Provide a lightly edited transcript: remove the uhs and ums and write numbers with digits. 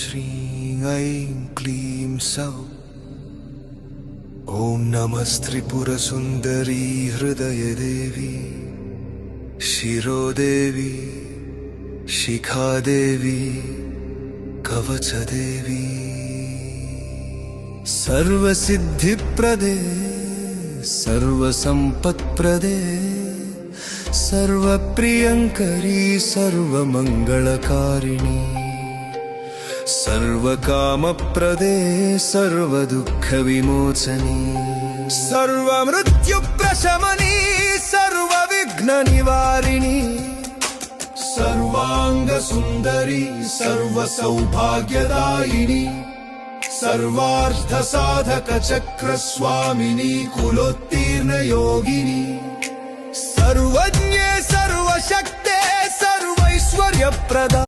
श्रीं ऐं क्लीं सौः। ॐ नमस्त्रिपुरसुन्दरी हृदयदेवी शिरोदेवी शिखादेवी कवचदेवी। सर्वसिद्धिप्रदे सर्वसम्पत्प्रदे सर्वप्रियङ्करी सर्वमङ्गलकारिणी। सर्वकामप्रदे सर्वदुःखविमोचनी। सर्वमृत्युप्रशमनी सर्वविघ्ननिवारिणी। सर्वाङ्गसुन्दरी सर्वसौभाग्यदायिनी। सर्वार्थसाधकचक्रस्वामिनी कुलोत्तीर्णयोगिनी। सर्वज्ञे सर्वशक्ते सर्वैश्वर्यप्रदा।